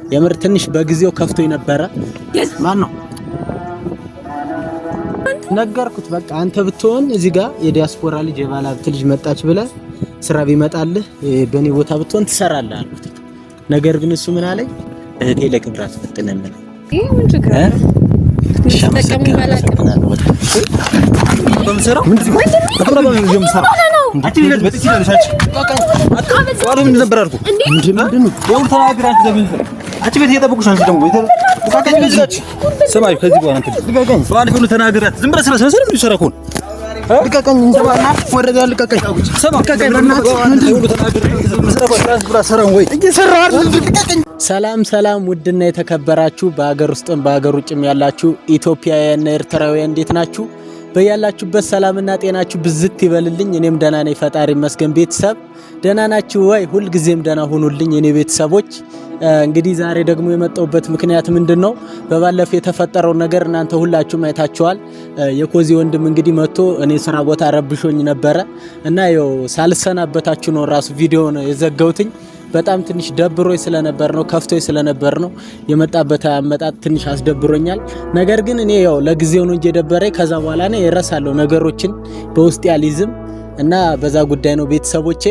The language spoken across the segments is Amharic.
የምር ትንሽ በጊዜው ከፍቶኝ ነበረ። ማን ነው ነገርኩት። በቃ አንተ ብትሆን እዚህ ጋር የዲያስፖራ ልጅ የባለሀብት ልጅ መጣች ብለህ ስራ ቢመጣልህ በኔ ቦታ ብትሆን ትሰራለህ አልኩት። ነገር ግን እሱ ምን አለኝ? እህቴ ለክብራት ፈጥነን ነው ይሄ ምን ችግር አለ? ተጠቀሙ ማለት ነው። በምሰራው ምን ነው ተብራ በምሰራው አትይለት በጥቂ ለሻች አቃ ምን ነበር አልኩ እንዴ ምንድን ነው ያው ተናግራችሁ ዘመን አቺ ቤት እየጠበቁሽ አንቺ ደግሞ ተቃቀኝ ልጅ ሰማይ ከዚህ በኋላ አንተ ልቀቀኝ ባልኩ ተናግራት ዝም ብለህ ስራ ምን ይሰራኩን ልቀቀኝ እንጀባና ወረዳ ልቀቀኝ ሰማ ልቀቀኝ ሰላም ሰላም ውድና የተከበራችሁ በአገር ውስጥም በአገር ውጭም ያላችሁ ኢትዮጵያውያንና ኤርትራውያን እንዴት ናችሁ? በያላችሁበት ሰላምና ጤናችሁ ብዝት ይበልልኝ። እኔም ደህና ነኝ ፈጣሪ ይመስገን። ቤተሰብ ደህና ናችሁ ወይ? ሁሉ ጊዜም ደህና ሆኑልኝ እኔ ቤተሰቦች። እንግዲህ ዛሬ ደግሞ የመጣሁበት ምክንያት ምንድነው? በባለፈው የተፈጠረው ነገር እናንተ ሁላችሁም አይታችኋል። የኮዚ ወንድም እንግዲህ መጥቶ እኔ ስራ ቦታ ረብሾኝ ነበረ እና ያው ሳልሰናበታችሁ ነው ራሱ ቪዲዮ ነው የዘጋሁትኝ። በጣም ትንሽ ደብሮኝ ስለነበር ነው ከፍቶኝ ስለነበር ነው የመጣበት አመጣጥ ትንሽ አስደብሮኛል። ነገር ግን እኔ ያው ለጊዜው ነው እንጂ ደበረኝ። ከዛ በኋላ ነው እረሳለሁ ነገሮችን በውስጥ ያልይዝም እና በዛ ጉዳይ ነው ቤተሰቦቼ።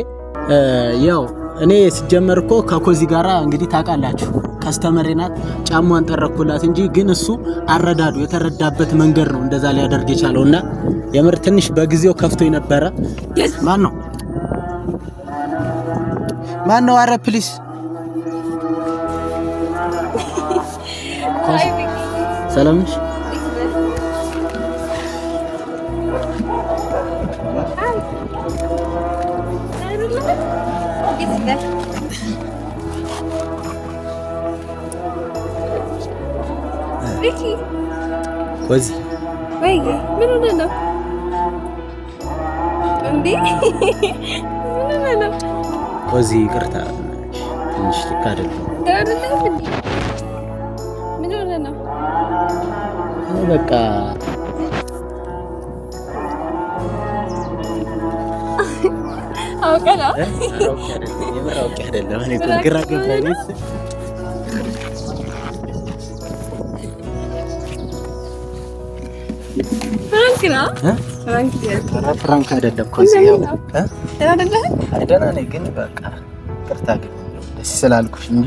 ያው እኔ ሲጀመርኮ ከኮዚ ጋራ እንግዲህ ታውቃላችሁ ከስተመሬ ናት። ጫማዋን ጠረኩላት እንጂ ግን እሱ አረዳዱ የተረዳበት መንገድ ነው እንደዛ ሊያደርግ የቻለውና የምር ትንሽ በጊዜው ከፍቶኝ ነበረ። ማን ነው? አረ ፕሊስ ሰላም ነሽ? ኮዚ ወይ ምን ሆነ ነው እንዴ? ምን ሆነ ነው? ኮዚ ይቅርታ ትንሽ ልክ አይደለም። ምን ሆነ ነው? በቃ አውቀላ የምራውቅ አይደለም እኔ ግራ ገባኝ። ፍራንክ አይደለም ኮዚ አይደና ነኝ ግን በቃ ቅርታ ግን ደስ ስላልኩሽ እንጂ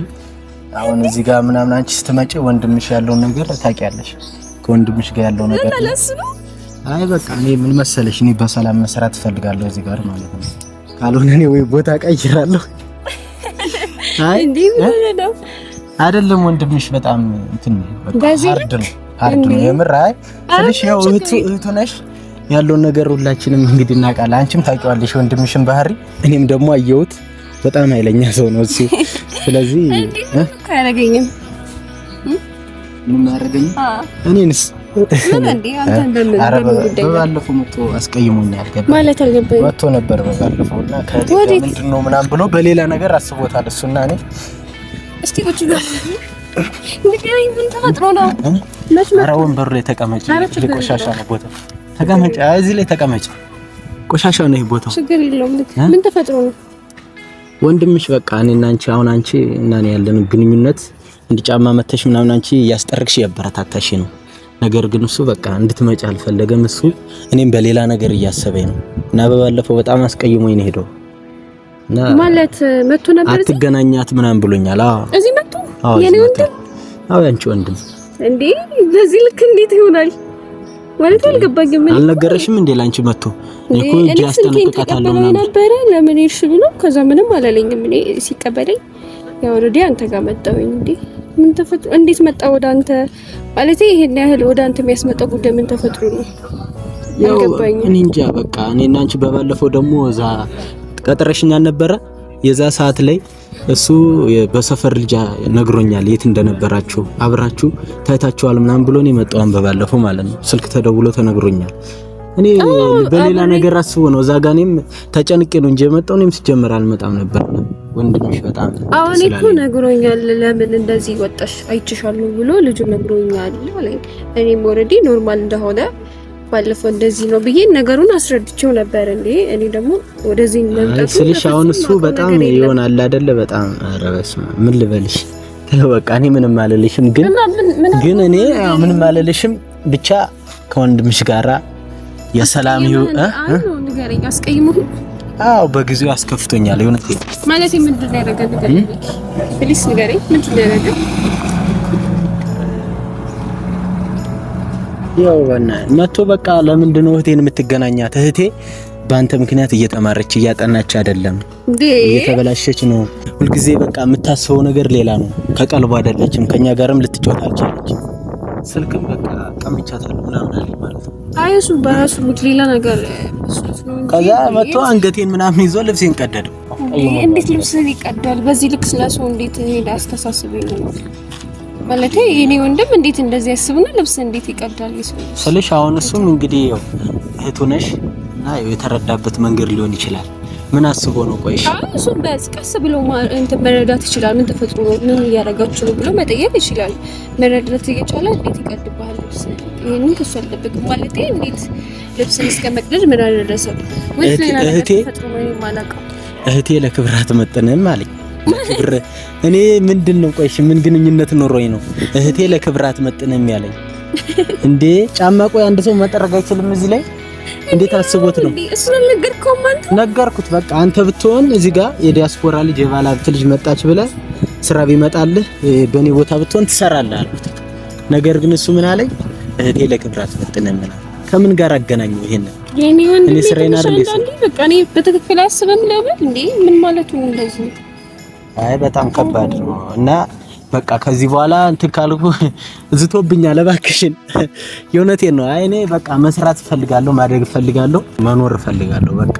አሁን እዚህ ጋር ምናምን አንቺ ስትመጪ ወንድምሽ ያለው ነገር ታውቂያለሽ። ከወንድምሽ ጋር ያለው ነገር አይ በቃ እኔ ምን መሰለሽ እኔ በሰላም መስራት ፈልጋለሁ እዚህ ጋር ማለት ነው። ካልሆነ እኔ ወይ ቦታ ቀይራለሁ። አይ እንዴ ምን ነው አይደለም ወንድምሽ በጣም እንትን በቃ ሃርድ ነው የምር። አይ ስለሽ ያው እህቱ ነሽ ያለውን ነገር ሁላችንም እንግዲህ እናውቃለን። አንቺም ታውቂዋለሽ ወንድምሽን ባህሪ፣ እኔም ደግሞ አየሁት በጣም ኃይለኛ ሰው ነው እሱ። ስለዚህ ካረገኝም ምን አረገኝ እኔንስ ምን እንዴ አንተ እንደምን ጉዳይ ባለፈው መጥቶ አስቀይሞኛል ማለት አልገባኝም። መጥቶ ነበር በባለፈውና ከዚህ ምንድነው ምናምን ብሎ በሌላ ነገር አስቦታል እሱና እኔ። እስቲ ቁጭ በል ንገረኝ ምን ተፈጥሮ ነው? ኧረ ወንበሩ ላይ ተቀመጭ። ቆሻሻ ነው ቦታ ተቀመጭ። እዚህ ላይ ተቀመጭ። ቆሻሻ ነው ይሄ ቦታ። ችግር የለውም። ምን ተፈጥሮ ነው? ወንድምሽ በቃ እኔና አንቺ አሁን አንቺ እና እኔ ያለን ግንኙነት እንዲጫማ መተሽ ምናምን አንቺ ያስጠርክሽ ያበረታታሽ ነው። ነገር ግን እሱ በቃ እንድትመጪ አልፈለገም። እሱ እኔም በሌላ ነገር እያሰበኝ ነው እና በባለፈው በጣም አስቀይሞኝ ነው ሄደው እና ማለት መጥቶ ነበር እዚህ አትገናኛት ምናምን ብሎኛል። አዎ እዚህ መጥቶ የኔ ወንድም አዎ ያንቺ ወንድም እንዴ በዚህ ልክ እንዴት ይሆናል? ማለት አልገባኝም። አልነገረሽም እንዴ ላንቺ መጥቶ እኮ እጅ አስተነቀቃታለሁ ምናምን ነበር። ለምን ይርሽ ብሎ ከዛ ምንም አላለኝም። እኔ ሲቀበለኝ ያው ወደ አንተ ጋር መጣሁኝ። እንዴ ምን ተፈጥሮ እንዴት መጣ ወደ አንተ? ማለት ይሄን ያህል ወደ አንተ የሚያስመጣው ጉዳይ ምን ተፈጥሮ ነው? አልገባኝም። እኔ እንጃ በቃ እኔና አንቺ በባለፈው ደግሞ እዛ ቀጠረሽኛ ነበረ። የዛ ሰዓት ላይ እሱ በሰፈር ልጅ ነግሮኛል የት እንደነበራችሁ አብራችሁ ታይታችኋል ምናምን ብሎ ነው የመጣው በባለፈው ማለት ነው። ስልክ ተደውሎ ተነግሮኛል። እኔ በሌላ ነገር አስቦ ነው እዛ ጋር እኔም ተጨንቄ ነው እንጂ የመጣው እኔም ሲጀመር አልመጣም ነበር። ወንድምሽ በጣም አሁን እኮ ነግሮኛል። ለምን እንደዚህ ወጣሽ አይችሻለሁ ብሎ ልጁ ነግሮኛል አለኝ። እኔም ኦሬዲ ኖርማል እንደሆነ ባለፈው እንደዚህ ነው ብዬ ነገሩን አስረድቼው ነበር። እንዴ እኔ ደግሞ ወደዚህ መምጣቱ ስልሽ አሁን እሱ በጣም ይሆናል አይደለ? በጣም ኧረ በስመ አብ ምን ልበልሽ በቃ እኔ ምንም አልልሽም፣ ግን እኔ ምንም አልልሽም። ብቻ ከወንድምሽ ጋራ የሰላም ይሁን። ንገረኝ፣ አስቀይሙህ? አዎ በጊዜው አስከፍቶኛል። የሆነቴ ማለት ምንድን ነው ያደረገው? ፕሊስ ንገረኝ፣ ምንድን ነው ያደረገው? ያው መጥቶ በቃ ለምንድን ነው እህቴን የምትገናኛት? እህቴ በአንተ ምክንያት እየተማረች እያጠናች አይደለም፣ እየተበላሸች ነው። ሁልጊዜ በቃ የምታስበው ነገር ሌላ ነው። ከቀልቧ አይደለችም። ከኛ ጋርም ልትጫወት አልቻለችም። ስልክም በቃ ቀምቻታለሁ ምናምን አለኝ ማለት ነው። አይሱ በራሱ ሌላ ነገር ከዛ መጥቶ አንገቴን ምናምን ይዞ ልብሴን ቀደደው። እንዴት ልብስህን ይቀዳል? በዚህ ልክ ስለሰው እንዴት ሄዳ አስተሳስበኝ ነው ማለት የኔ ወንድም እንዴት እንደዚህ ያስብና ልብስ እንዴት ይቀዳል? ስልሽ አሁን እሱም እንግዲህ እህቱ ነሽ እና የተረዳበት መንገድ ሊሆን ይችላል። ምን አስቦ ነው? ቆይሽ እሱም በቀስ ብሎ እንትን መረዳት ይችላል። ምን ተፈጥሮ ነው፣ ምን እያደረጋችሁ ነው ብሎ መጠየቅ ይችላል። መረዳት እየቻለ እንዴት ይቀድባል ልብስ? ይሄንን ከሱ አልጠብቅም ማለት እንዴት ልብስን እስከ መቅደድ ምን አደረሰው? ወይስ ሌላ ነገር ተፈጥሮ ነው የማላውቀው? እህቴ ለክብር አትመጥንም አለኝ። ለክብር እኔ ምንድነው? ቆይሽ ምን ግንኙነት ኖሮኝ ነው እህቴ ለክብር አትመጥንም ያለኝ? እንዴ ጫማ ቆይ አንድ ሰው መጠረግ አይችልም እዚህ ላይ? እንዴት አስቦት ነው? እሱን ነገርኩት ማለት ነገርኩት። በቃ አንተ ብትሆን እዚህ ጋር የዲያስፖራ ልጅ የባለሀብት ልጅ መጣች ብለህ ስራ ቢመጣልህ በኔ ቦታ ብትሆን ትሰራለህ አልኩት። ነገር ግን እሱ ምን አለኝ? እህቴ ለክብር አትመጥንም ማለት ከምን ጋር አገናኘው? ይሄን የኔ ወንድ ስራዬን አይደል? በቃ እኔ በትክክል አስበን ለምን እንዴ ምን ማለት ነው እንደዚህ? አይ በጣም ከባድ ነው እና በቃ ከዚህ በኋላ እንትን ካልኩ ዝቶብኛል። እባክሽን የእውነቴን ነው። አይ እኔ በቃ መስራት እፈልጋለሁ፣ ማደግ እፈልጋለሁ፣ መኖር እፈልጋለሁ። በቃ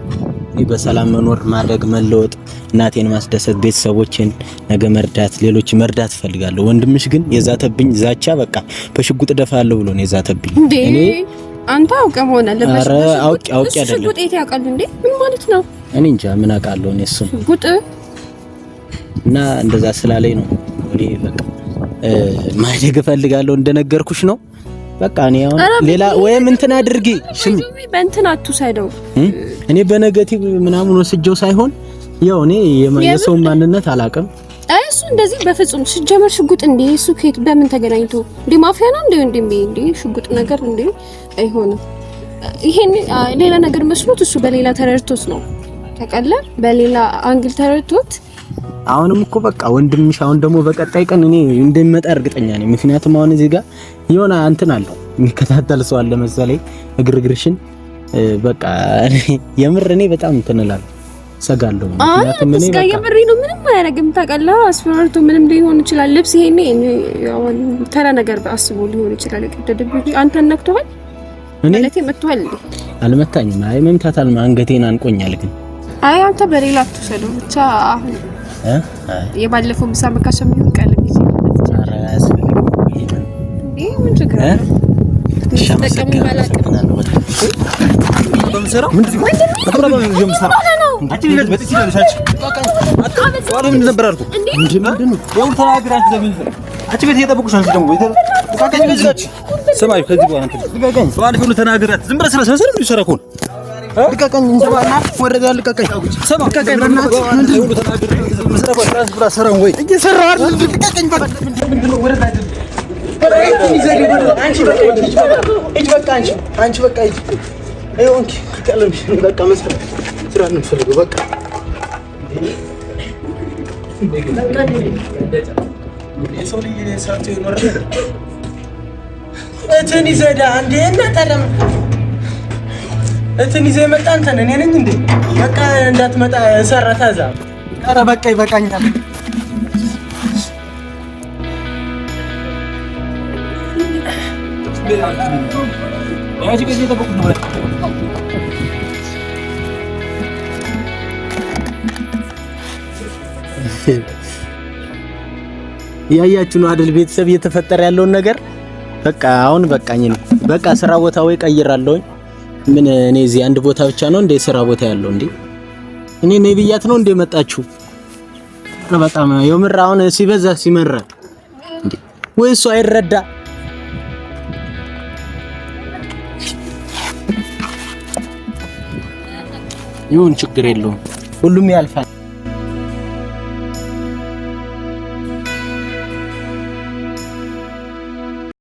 እኔ በሰላም መኖር፣ ማደግ፣ መለወጥ፣ እናቴን ማስደሰት፣ ቤተሰቦቼን ነገ መርዳት፣ ሌሎች መርዳት እፈልጋለሁ። ወንድምሽ ግን የዛተብኝ ዛቻ በቃ በሽጉጥ ደፋለሁ ብሎ ነው የዛተብኝ። እኔ አንተ አውቀህ ሆነ ለበሽ አውቄ አይደለም ሽጉጥ ያውቃል እንዴ? ምን ማለት ነው? እኔ እንጃ ምን አውቃለሁ እኔ እሱን ሽጉጥ እና እንደዛ ስላለኝ ነው እኔ በቃ ማደግ እፈልጋለሁ። እንደነገርኩሽ ነው። በቃ እኔ አሁን ሌላ ወይም እንትን አድርጊ ሽም በእንትን አትውሰደው። እኔ በኔጌቲቭ ምናምን ወስጀው ሳይሆን ያው እኔ የሰው ማንነት አላውቅም። እሱ እንደዚህ በፍጹም ሲጀመር ሽጉጥ እንዴ እሱ ከየት በምን ተገናኝቶ እንዴ ማፊያ ነው እንዴ ሽጉጥ ነገር እንዴ አይሆንም። ይሄን ሌላ ነገር መስሎት እሱ በሌላ ተረድቶት ነው ተቀለ በሌላ አንግል ተረድቶት አሁንም እኮ በቃ ወንድምሽ አሁን ደግሞ በቀጣይ ቀን እኔ እንደሚመጣ እርግጠኛ ነኝ። ምክንያቱም አሁን እዚህ ጋር የሆነ እንትን አለው የሚከታተል ሰው አለ መሰለኝ እግርግርሽን በቃ የምር እኔ በጣም እንትን እላለሁ ሰጋለሁ። ምክንያቱም እኔ በቃ የምር ነው ምንም አያረግም ታውቃለህ። አስፈራርቶ ምንም ሊሆን ይችላል። ልብስ ይሄኔ ያው ተራ ነገር አስቦ ሊሆን ይችላል። የቀደደብኝ አንተን ነክቶሃል ማለት መጥቷል። አልመታኝም። አይ መምታታል አንገቴን አንቆኛል። ግን አይ አንተ በሌላ አትወሰደው ብቻ አሁን የባለፈው ምሳ መካሸም ይሁን ቀለም ይችላል። አራስ እንዴ ምን ችግር አለ? ተጠቀም ባላቀም በምሰራው ምንድን ነው አጥራባ የምሰራው አንቺ ልጅ በጥቂ ያለሻች አቃም ነበር አልኩ። ምንድን ነው ወል ተናግራችሁ ዘመን አንቺ ቤት እየጠበቁሽ አንቺ ደግሞ ቤት ተቃቀኝ ልጅ ሰማይ ከዚህ በኋላ አንተ ልቀቀኝ ባለፈው ሁሉ ተናግራት ዝም ብለህ ስራ ምን ይሰራኩን ልቀቀኝ እንሰማና ወረዳ ልቀቀኝ ሰማ ልቀቀኝ አንተ ሁሉ ተናግራት መስራባ ራስ ብራ ሰራን ወይ እየሰራው አይደል ልቀቀኝ ምንድን ነው ወረዳ አንቺ በቃ ይሁንኪ ከቀለምሽ በቃ መስራት ስራ ነው የምፈልገው። በቃ የሰው ልጅ ሰርቶ ይኖራል። እትን ይዘዳ እንዴ እናታለም እትን ይዘ መጣ አንተ ነህ እኔ ነኝ እንዴ? በቃ እንዳትመጣ ሰራታ እዛ። ኧረ በቃ ይበቃኛል። ያቺ ከዚህ ተበቁት ነው ያያችሁ ነው አይደል? ቤተሰብ እየተፈጠረ ያለውን ነገር በቃ አሁን በቃኝ ነው። በቃ ስራ ቦታ ወይ ቀይራለሁ። ምን እኔ እዚህ አንድ ቦታ ብቻ ነው እንደ ስራ ቦታ ያለው እንዴ? እኔ ነብያት ነው እንደ መጣችሁ? በጣም የምር አሁን ሲበዛ ሲመራ እንዴ ወይ እሱ አይረዳ ይሁን ችግር የለውም ሁሉም ያልፋል።